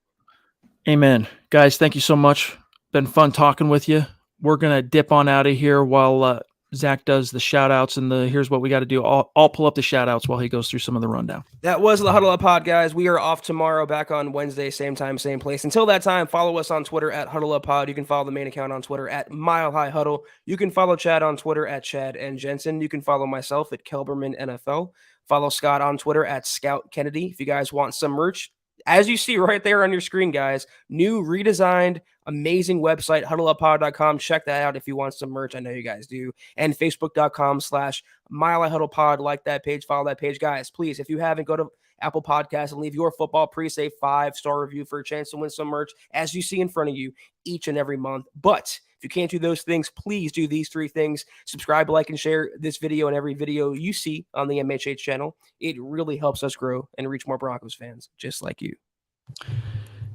Amen. Guys, thank you so much. Been fun talking with you. We're going to dip on out of here while Zach does the shout outs and here's what we got to do. I'll pull up the shout outs while he goes through some of the rundown. That was the Huddle Up Pod, guys. We are off tomorrow, back on Wednesday, same time, same place. Until that time, follow us on Twitter at Huddle Up Pod. You can follow the main account on Twitter at Mile High Huddle. You can follow Chad on Twitter at Chad and Jensen. You can follow myself at Kelberman NFL. Follow Scott on Twitter at Scout Kennedy. If you guys want some merch, as you see right there on your screen, guys, new redesigned, amazing website, huddleuppod.com. Check that out if you want some merch. I know you guys do. And facebook.com/MileHuddlePod. Like that page, follow that page. Guys, please, if you haven't, go to Apple Podcasts and leave your football pre-save 5-star review for a chance to win some merch, as you see in front of you each and every month. But if you can't do those things, please do these 3 things. Subscribe, like, and share this video and every video you see on the MHH channel. It really helps us grow and reach more Broncos fans just like you.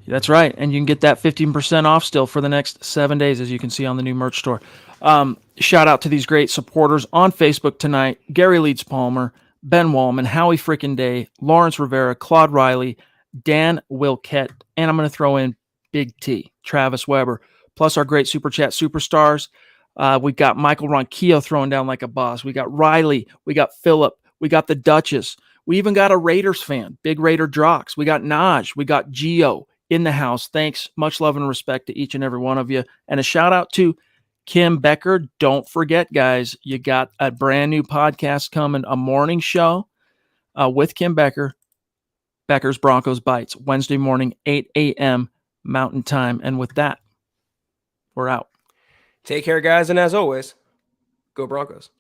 That's right. And you can get that 15% off still for the next 7 days, as you can see on the new merch store. Shout out to these great supporters on Facebook tonight: Gary Leeds Palmer, Ben Wallman, Howie Frickin' Day, Lawrence Rivera, Claude Riley, Dan Wilkett, and I'm going to throw in Big T, Travis Weber, plus our great Super Chat superstars. We got Michael Ronquillo throwing down like a boss. We got Riley. We got Phillip. We got the Duchess. We even got a Raiders fan, Big Raider Drox. We got Naj. We got Gio in the house. Thanks. Much love and respect to each and every one of you. And a shout out to Kim Becker. Don't forget, guys, you got a brand new podcast coming, a morning show with Kim Becker, Becker's Broncos Bites, Wednesday morning, 8 a.m. Mountain Time. And with that, we're out. Take care, guys. And as always, go Broncos.